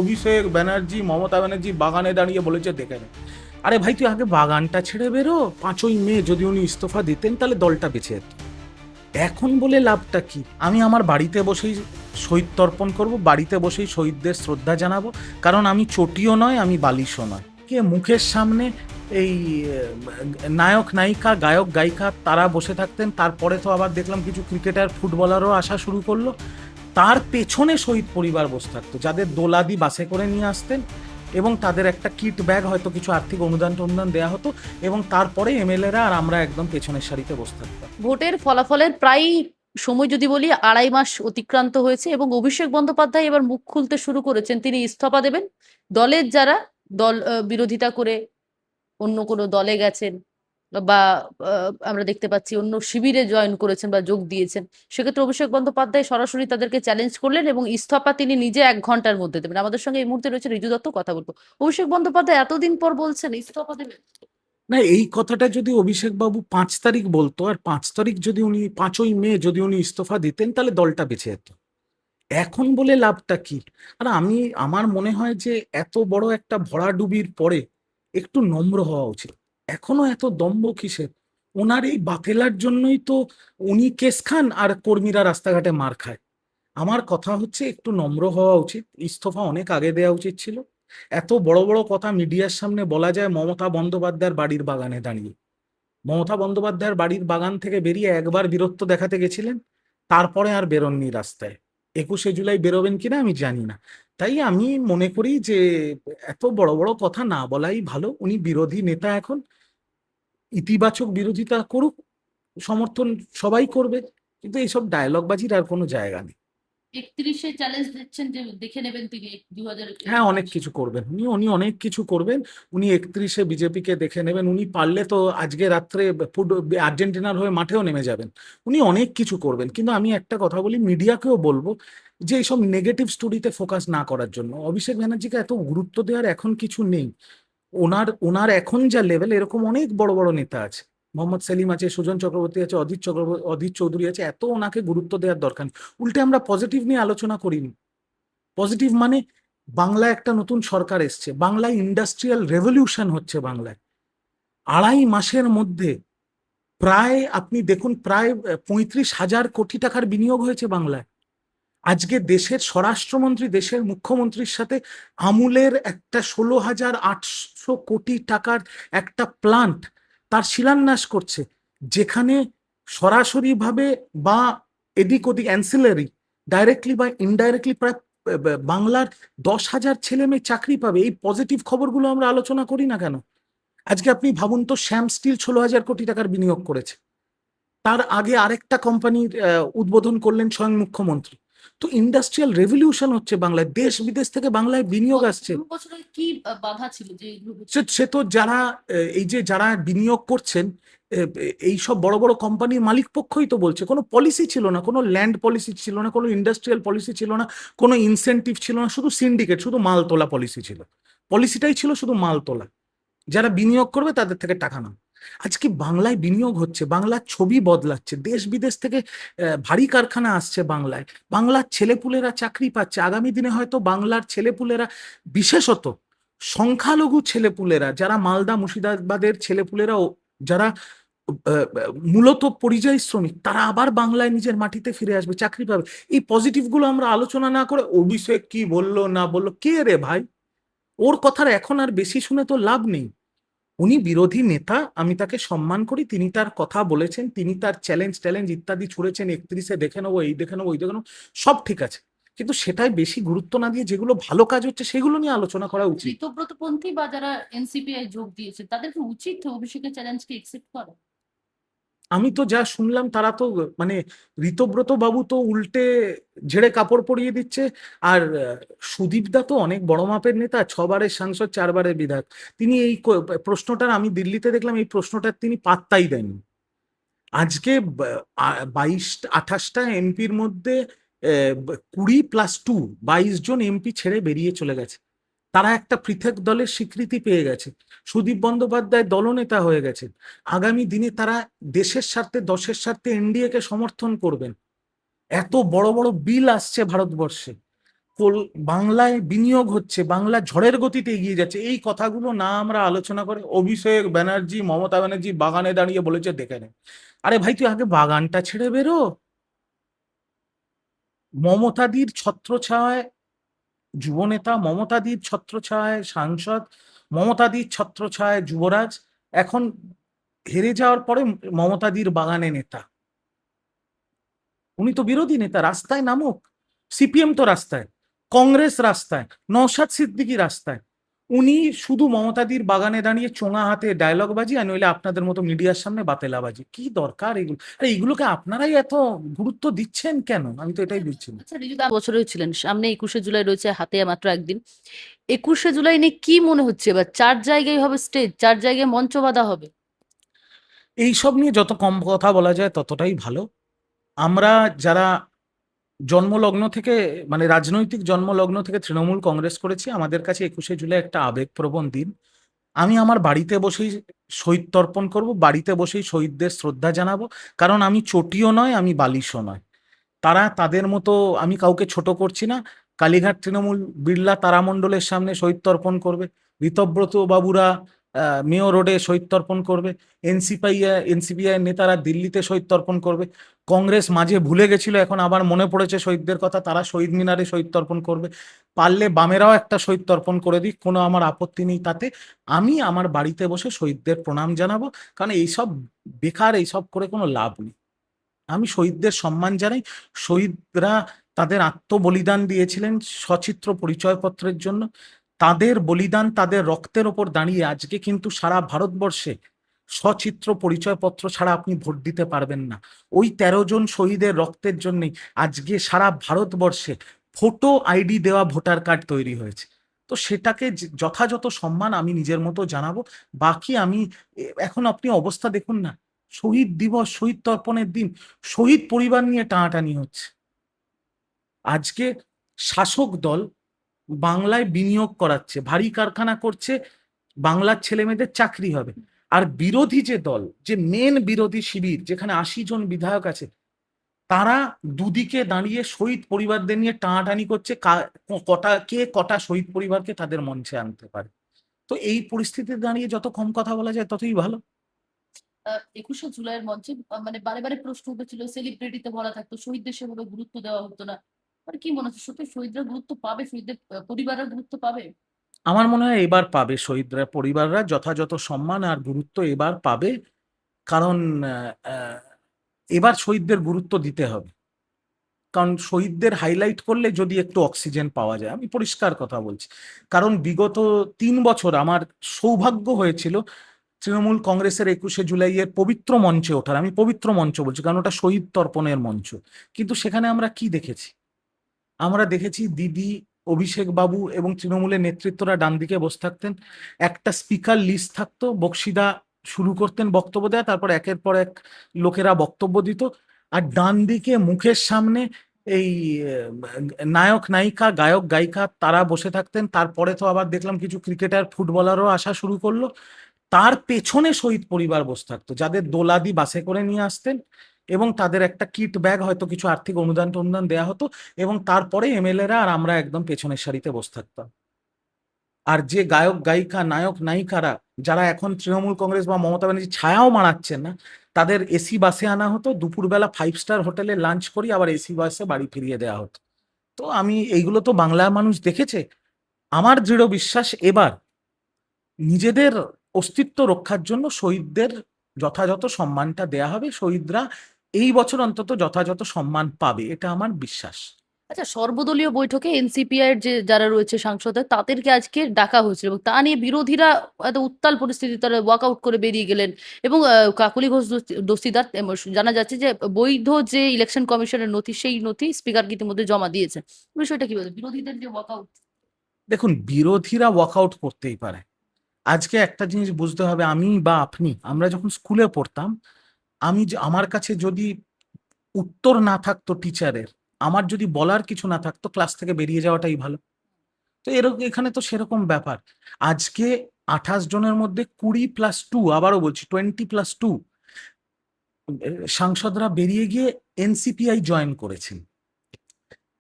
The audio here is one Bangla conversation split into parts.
অভিষেক ব্যানার্জি মমতা ব্যানার্জি বাগানে দাঁড়িয়ে বলেছে দেখে নে। আরে ভাই, তুই আগে বাগানটা ছেড়ে বেরো। 5ই মে যদি উনি ইস্তফা দিতেন তাহলে দলটা বেঁচে যেত। এখন বলে লাভটা কি? আমি আমার বাড়িতে বসেই শহীদ তর্পণ করব, বাড়িতে বসেই শহীদদের শ্রদ্ধা জানাবো। কারণ আমি চটিও নয়, আমি বালিশও নয়। কে মুখের সামনে এই নায়ক নায়িকা গায়ক গায়িকা তারা বসে থাকতেন, তারপরে তো আবার দেখলাম কিছু ক্রিকেটার ফুটবলারও আসা শুরু করলো। তার পেছনে শহীদ পরিবার বসে থাকতো, যাদের দোলাদি বাসে করে নিয়ে আসতেন এবং তাদের একটা কিট ব্যাগ, হয়তো কিছু আর্থিক অনুদান টনুদান দেওয়া হতো, এবং তারপরে এমএলএরা আর আমরা একদম পেছনের সারিতে বসে থাকতাম। ভোটের ফলাফলের প্রায় সময় যদি বলি 2.5 মাস অতিক্রান্ত হয়েছে এবং অভিষেক বন্দ্যোপাধ্যায় এবার মুখ খুলতে শুরু করেছেন, তিনি ইস্তফা দেবেন। দলের যারা দল বিরোধিতা করে অন্য কোনো দলে গেছেন বা আমরা দেখতে পাচ্ছি অন্য শিবিরে জয়েন করেছেন বা যোগ দিয়েছেন, সেক্ষেত্রে অভিষেক বন্দ্যোপাধ্যায় সরাসরি তাদেরকে চ্যালেঞ্জ করলেন এবং ইস্তফা তিনি নিজে 1 ঘন্টার মধ্যে দেবেন। আমাদের সঙ্গে এই মুহূর্তে রয়েছে ঋজু দত্ত, কথা বলবো। অভিষেক বন্দ্যোপাধ্যায় এতদিন পর বলছেন ইস্তফা দেবেন। না, এই কথাটা যদি অভিষেক বাবু 5 তারিখ বলতো, আর 5 তারিখ যদি উনি 5ই মে যদি উনি ইস্তফা দিতেন তাহলে দলটা বেঁচে যেত। এখন বলে লাভটা কি? আর আমার মনে হয় যে এত বড় একটা ভরাডুবির পরে একটু নম্র হওয়া উচিত। এখনো এত দম্ভ কিসের? ওনার এই বাফেলার জন্যই তো উনি কেস খান আর কর্মীরা রাস্তাঘাটে মার খায়। আমার কথা হচ্ছে একটু নম্র হওয়া উচিত, ইস্তফা অনেক আগে দেওয়া উচিত ছিল। এত বড় বড় কথা মিডিয়ার সামনে বলা যায় মমতা বন্দ্যোপাধ্যায়ের বাড়ির বাগানে দাঁড়িয়ে। মমতা বন্দ্যোপাধ্যায়ের বাড়ির বাগান থেকে বেরিয়ে একবার বীরত্ব দেখাতে গেছিলেন, তারপরে আর বেরোননি রাস্তায়। 21শে জুলাই বেরোবেন কিনা আমি জানি না। তাই আমি মনে করি যে এত বড় বড় কথা না বলাই ভালো। উনি বিরোধী নেতা এখন, ইতিবাচক বিরোধিতা করুক, সমর্থন সবাই করবে, কিন্তু এইসব ডায়লগ বাজির আর কোনো জায়গা নেই। 31-এ চ্যালেঞ্জ দিচ্ছেন যে দেখে নেবেন তিনি হ্যাঁ, 2024। অনেক কিছু করবেন উনি, অনেক কিছু করবেন। উনি 31শে বিজেপিকে দেখে নেবেন, উনি পারলে তো আজকে রাত্রে আর্জেন্টিনার হয়ে মাঠেও নেমে যাবেন। উনি অনেক কিছু করবেন, কিন্তু আমি একটা কথা বলি, মিডিয়াকেও বলবো যে এইসব নেগেটিভ স্টোরিতে ফোকাস না করার জন্য। অভিষেক ব্যানার্জিকে এত গুরুত্ব দেওয়ার এখন কিছু নেই। ওনার ওনার এখন যা লেভেল, এরকম অনেক বড় বড় নেতা আছে। মোহাম্মদ সেলিম আছে, সুজন চক্রবর্তী আছে, অধীর চৌধুরী আছে, এত ওনাকে গুরুত্ব দেওয়ার দরকার নেই। উল্টে আমরা পজিটিভ নিয়ে আলোচনা করিনি। পজিটিভ মানে বাংলায় একটা নতুন সরকার এসছে, বাংলায় ইন্ডাস্ট্রিয়াল রেভলিউশন হচ্ছে। বাংলায় 2.5 মাসের মধ্যে প্রায় আপনি দেখুন প্রায় 35,000 কোটি টাকার বিনিয়োগ হয়েছে বাংলায়। আজকে দেশের স্বরাষ্ট্রমন্ত্রী দেশের মুখ্যমন্ত্রীর সাথে আমুলের একটা 16,800 কোটি টাকার একটা প্লান্ট তার শিলান্যাস করছে, যেখানে সরাসরি ভাবে বা এদিক ওদিক অ্যান্সিলারি, ডাইরেক্টলি বা ইনডাইরেক্টলি প্রায় বাংলার 10,000 ছেলে মেয়ে চাকরি পাবে। এই পজিটিভ খবরগুলো আমরা আলোচনা করি না কেন? আজকে আপনি ভাবুন তো, শ্যাম স্টিল 16,000 কোটি টাকার বিনিয়োগ করেছে। তার আগে আরেকটা কোম্পানির উদ্বোধন করলেন স্বয়ং মুখ্যমন্ত্রী। তো ইন্ডাস্ট্রিয়াল রেভলিউশন হচ্ছে বাংলায়, দেশ বিদেশ থেকে বাংলায় বিনিয়োগ গত আসছে। 2 বছরে কি বাধা ছিল যে এগুলো হচ্ছে? সে তো যারা এই যে যারা বিনিয়োগ করছেন, এই সব বড় বড় কোম্পানির মালিক পক্ষই তো বলছে কোনো পলিসি ছিল না, কোনো ল্যান্ড পলিসি ছিল না, কোনো ইন্ডাস্ট্রিয়াল পলিসি ছিল না, কোনো ইনসেনটিভ ছিল না, শুধু সিন্ডিকেট, শুধু মাল তোলা পলিসি ছিল। পলিসিটাই ছিল শুধু মাল তোলা, যারা বিনিয়োগ করবে তাদের থেকে টাকা নাও। আজকে বাংলায় বিনিয়োগ হচ্ছে, বাংলার ছবি বদলাচ্ছে, দেশ বিদেশ থেকে ভারী কারখানা আসছে বাংলায়, বাংলার ছেলেপুলেরা চাকরি পাচ্ছে। আগামী দিনে হয়তো বাংলার ছেলেপুলেরা, বিশেষত সংখ্যালঘু ছেলেপুলেরা, যারা মালদা মুর্শিদাবাদের ছেলেপুলেরা, যারা মূলত পরিযায়ী শ্রমিক, তারা আবার বাংলায় নিজের মাটিতে ফিরে আসবে, চাকরি পাবে। এই পজিটিভ গুলো আমরা আলোচনা না করে অভিষেক কি বললো না বললো, কে রে ভাই? ওর কথার এখন আর বেশি শুনে তো লাভ নেই। উনি বিরোধী নেতা, আমি তাকে সম্মান করি, তিনি তার কথা বলেছেন, তিনি তার চ্যালেঞ্জ ট্যালেঞ্জ ইত্যাদি ছুড়েছেন, 31শে দেখে নেবো, এই দেখে নেবো, ওই দেখে নেবো, সব ঠিক আছে। কিন্তু সেটাই বেশি গুরুত্ব না দিয়ে যেগুলো ভালো কাজ হচ্ছে সেগুলো নিয়ে আলোচনা করা উচিত। ঋতব্রতপন্থী বা যারা এনসিপিআই যোগ দিয়েছে তাদেরকে উচিত অভিষেকের চ্যালেঞ্জকে একসেপ্ট করা। আমি তো যা শুনলাম তারা তো মানে ঋতব্রত বাবু তো উল্টে ঝেড়ে কাপড় পরিয়ে দিচ্ছে। আর সুদীপদা তো অনেক বড় মাপের নেতা, 6বারের সাংসদ, 4বারের বিধায়ক। তিনি এই প্রশ্নটার, আমি দিল্লিতে দেখলাম এই প্রশ্নটার তিনি পাত্তাই দেননি। আজকে 28টা এমপির মধ্যে 20+2, 22 জন এমপি ছেড়ে বেরিয়ে চলে গেছে। তারা একটা পৃথক দলের স্বীকৃতি পেয়ে গেছে। সুদীপ বন্দ্যোপাধ্যায় দলনেতা হয়ে গেছে। আগামী দিনে তারা দেশের স্বার্থে, দশের স্বার্থে এনডিএ কে সমর্থন করবেন। এত বড় বড় বিল আসছে ভারতবর্ষে, বাংলায় বিনিয়োগ হচ্ছে, বাংলা ঝড়ের গতিতে এগিয়ে যাচ্ছে, এই কথাগুলো না আমরা আলোচনা করে অভিষেক ব্যানার্জি, মমতা ব্যানার্জি বাগানে দাঁড়িয়ে বলেছে দেখে নে। আরে ভাই, তুই আগে বাগানটা ছেড়ে বেরো। মমতাদির ছত্রছায়ায় যুবনেতা, মমতাদির ছত্রছায়ায় সাংসদ, মমতাদির ছত্রছায়ায় যুবরাজ, এখন হেরে যাওয়ার পরে মমতাদির বাগানে নেতা। উনি তো বিরোধী নেতা, রাস্তায় নামুক। সিপিএম তো রাস্তায়, কংগ্রেস রাস্তায়, নওশাদ সিদ্দিকী রাস্তায়। উনি শুধু মমতাদির বাগানে দাঁড়িয়ে চোঙা হাতে ডায়লগ বাজি, আর নইলে আপনাদের মতো মিডিয়ার সামনে বাতেলাবাজি। কি দরকার এগুলো? আরে এগুলোকে আপনারাই এত গুরুত্ব দিচ্ছেন কেন? আমি তো এটাই বুঝছি না। আচ্ছা, রিজু দা বছরের ছিলেন, সামনে 21শে জুলাই রয়েছে, হাতে আর মাত্র একদিন। 21শে জুলাই নিয়ে কি মনে হচ্ছে এবার? 4 জায়গায় হবে স্টেজ, 4 জায়গায় মঞ্চ বাঁধা হবে। এইসব নিয়ে যত কম কথা বলা যায় ততটাই ভালো। আমরা যারা জন্মলগ্ন থেকে, মানে রাজনৈতিক জন্মলগ্ন থেকে তৃণমূল কংগ্রেস করেছি, আমাদের কাছে 21শে জুলাই একটা আবেগপ্রবণ দিন। আমি আমার বাড়িতে বসেই শহীদ তর্পণ করব, বাড়িতে বসেই শহীদদের শ্রদ্ধা জানাবো। কারণ আমি চটিও নয়, আমি বালিশও নয়। তারা তাদের মতো, আমি কাউকে ছোট করছি না। কালীঘাট তৃণমূল বিড়লা তারামণ্ডলের সামনে শহীদ তর্পণ করবে, ঋতব্রত বাবুরা মেয়র রোডে শহীদ তর্পণ করবে, এনসিপিআই নেতারা দিল্লিতে শহীদ তর্পণ করবে, কংগ্রেস মাঝে ভুলে গেছিল, এখন আবার মনে পড়েছে শহীদদের কথা, তারা শহীদ মিনারে শহীদ তর্পণ করবে। পারলে বামেরাও একটা শহীদ তর্পণ করে দিক, কোনো আমার আপত্তি নেই তাতে। আমি আমার বাড়িতে বসে শহীদদের প্রণাম জানাবো, কারণ এইসব বেকার, এইসব করে কোনো লাভ নেই। আমি শহীদদের সম্মান জানাই। শহীদরা তাদের আত্মবলিদান দিয়েছিলেন সচিত্র পরিচয়পত্রের জন্য। তাদের বলিদান, তাদের রক্তের ওপর দাঁড়িয়ে আজকে কিন্তু সারা ভারতবর্ষে সচিত্র পরিচয়পত্র ছাড়া আপনি ভোট দিতে পারবেন না। ওই 13 জন শহীদের রক্তের জন্যই আজকে সারা ভারতবর্ষে ফটো আইডি দেওয়া ভোটার কার্ড তৈরি হয়েছে। তো সেটাকে যথাযথ সম্মান আমি নিজের মতো জানাবো। বাকি আমি এখন আপনি অবস্থা দেখুন না, শহীদ দিবস, শহীদ তর্পণের দিন শহীদ পরিবার নিয়ে টানাটানি হচ্ছে। আজকে শাসক দল বাংলায় বিনিয়োগ করাচ্ছে, ভারী কারখানা করছে, বাংলার ছেলে মেয়েদের চাকরি হবে। আর বিরোধী যে দল, যে মেন বিরোধী শিবির, যেখানে 80 জন বিধায়ক আছে, তারা দুদিকে দাঁড়িয়ে শহীদ পরিবারদের নিয়ে টানাটানি করছে, কটা শহীদ পরিবারকে তাদের মঞ্চে আনতে পারে। তো এই পরিস্থিতিতে দাঁড়িয়ে যত কম কথা বলা যায় ততই ভালো। 21শে জুলাইয়ের মঞ্চে মানে বারে বারে প্রশ্ন উঠেছিল, সেলিব্রিটিতে ভরা থাকতো, শহীদদের সেভাবে গুরুত্ব দেওয়া হতো না। মানে কি মনে হচ্ছে, সত্যি শহীদরা গুরুত্ব পাবে? শহীদদের পরিবারের গুরুত্ব পাবে? আমার মনে হয় এবার পাবে, শহীদরা পরিবাররা যথাযথ সম্মান আর গুরুত্ব এবার পাবে। কারণ আহ, আহ, এবার শহীদদের গুরুত্ব দিতে হবে। কারণ শহীদদের হাইলাইট করলে যদি একটু অক্সিজেন পাওয়া যায়, আমি পরিষ্কার কথা বলছি। কারণ বিগত 3 বছর আমার সৌভাগ্য হয়েছিল তৃণমূল কংগ্রেসের 21শে জুলাইয়ের পবিত্র মঞ্চে ওঠার। আমি পবিত্র মঞ্চ বলছি কারণ ওটা শহীদ তর্পণের মঞ্চ। কিন্তু সেখানে আমরা কি দেখেছি? আমরা দেখেছি দিদি, অভিষেক বাবু এবং তৃণমূলের নেতৃত্বরা ডান দিকে বসে থাকতেন, একটা স্পিকার লিস্ট থাকতো, বক্সিদা শুরু করতেন বক্তব্য দেয়া, তারপর একের পর এক লোকেরা বক্তব্য দিত। আর ডান দিকে মুখের সামনে এই নায়ক নায়িকা, গায়ক গায়িকা তারা বসে থাকতেন। তারপরে তো আবার দেখলাম কিছু ক্রিকেটার, ফুটবলারও আসা শুরু করলো। তার পেছনে শহীদ পরিবার বসে থাকতো, যাদের দোলাদি বাসে করে নিয়ে আসতেন, এবং তাদের একটা কিট ব্যাগ, হয়তো কিছু আর্থিক অনুদান টনুদান দেওয়া হতো, এবং তারপরে এমএলএরা আর আমরা একদম পেছনের সারিতে বসে থাকতাম। আর যে গায়ক গায়িকা, নায়ক নায়িকারা, যারা এখন তৃণমূল কংগ্রেস বা মমতা ব্যানার্জি ছায়াও মারাচ্ছেন না, তাদের এসি বাসে আনা হতো, দুপুরবেলা 5 স্টার হোটেলে লাঞ্চ করি, আবার এসি বাসে বাড়ি ফিরিয়ে দেওয়া হতো। তো আমি এইগুলো তো বাংলার মানুষ দেখেছে। আমার দৃঢ় বিশ্বাস এবার নিজেদের অস্তিত্ব রক্ষার জন্য শহীদদের যথাযথ সম্মানটা দেয়া হবে। শহীদরা এই বছর অন্তত যথাযথ সম্মান পাবে, এটা আমার বিশ্বাস। আচ্ছা, সর্বদলীয় বৈঠকে এনসিপিআই এর যে যারা রয়েছে সাংসদ, তাদেরকে আজকে ডাকা হয়েছিল এবং তা নিয়ে বিরোধীরা এত উত্তাল পরিস্থিতি, তারা ওয়াকআউট করে বেরিয়ে গেলেন। এবং কাকলি ঘোষ দস্তিদার জানা যাচ্ছে যে বৈধ যে ইলেকশন কমিশনের নথি, সেই নথি স্পিকারকে ইতিমধ্যে জমা দিয়েছে। বিষয়টা কি বলবে, বিরোধীদের যে ওয়াকআউট? দেখুন, বিরোধীরা ওয়াকআউট করতেই পারে। আজকে একটা জিনিস বুঝতে হবে, আমি বা আপনি, আমরা যখন স্কুলে পড়তাম, আমার কাছে যদি উত্তর না থাকতো টিচারের, আমার যদি বলার কিছু না থাকতো, ক্লাস থেকে বেরিয়ে যাওয়াটাই ভালো। তো এরকম এখানে তো সেরকম ব্যাপার। আজকে 28 জনের মধ্যে 20+2, আবারও বলছি 20+2 সাংসদরা বেরিয়ে গিয়ে এনসিপিআই জয়েন করেছেন।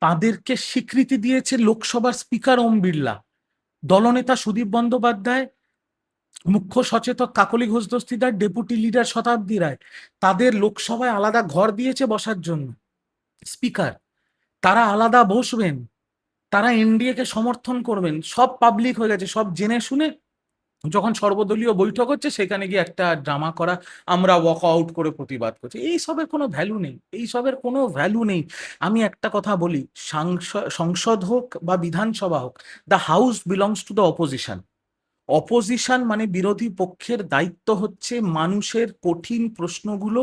তাদেরকে স্বীকৃতি দিয়েছে লোকসভার স্পিকার ওম বিড়লা, দলনেতা সুদীপ বন্দ্যোপাধ্যায়, মুখ্য সচেতক কাকলি ঘোষ দস্তিদার, ডেপুটি লিডার শতাব্দী রায়, তাদের লোকসভায় আলাদা ঘর দিয়েছে বসার জন্য স্পিকার। তারা আলাদা বসবেন, তারা এনডিএ কে সমর্থন করবেন, সব পাবলিক হয়ে গেছে, সব জেনে শুনে যখন সর্বদলীয় বৈঠক হচ্ছে সেখানে গিয়ে একটা ড্রামা করা, আমরা ওয়াক আউট করে প্রতিবাদ করছি, এইসবের কোনো ভ্যালু নেই, এইসবের কোনো ভ্যালু নেই। আমি একটা কথা বলি, সংসদ হোক বা বিধানসভা হোক, the house belongs to the opposition. Opposition মানে বিরোধী পক্ষের দায়িত্ব হচ্ছে মানুষের কঠিন প্রশ্নগুলো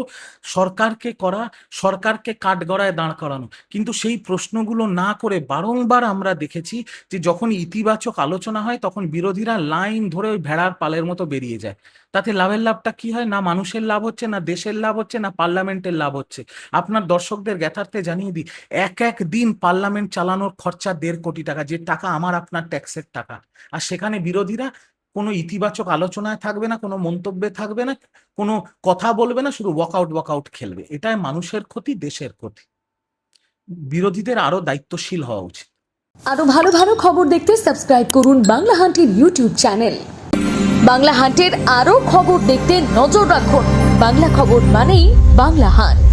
সরকারকে করা, সরকারকে কাঠগড়ায় দাঁড় করানো। কিন্তু সেই প্রশ্নগুলো না করে বারংবার আমরা দেখেছি যে যখন ইতিবাচক আলোচনা হয় তখন বিরোধীরা লাইন ধরে ওই ভেড়ার পালের মতো বেরিয়ে যায়। তাতে লাভটা কি হয়? না মানুষের লাভ হচ্ছে, না দেশের লাভ হচ্ছে, না পার্লামেন্টের লাভ হচ্ছে। আপনার দর্শকদের জ্ঞাতার্থে জানিয়ে দিই, এক দিন পার্লামেন্ট চালানোর খরচা 1.5 কোটি টাকা, যে টাকা আমার আপনার ট্যাক্সের টাকা। আর সেখানে বিরোধীরা কোনো ইতিবাচক আলোচনায় থাকবে না, কোনো মন্তব্যে থাকবে না, কোনো কথা বলবে না, শুধু ওয়াকআউট খেলবে। এটাই মানুষের ক্ষতি, দেশের ক্ষতি। বিরোধীদের আরো দায়িত্বশীল হওয়া উচিত। আরো ভালো ভালো খবর দেখতে সাবস্ক্রাইব করুন বাংলা হান্টের ইউটিউব চ্যানেল। বাংলা হান্টের আরো খবর দেখতে নজর রাখুন। বাংলা খবর মানেই বাংলা হান্ট।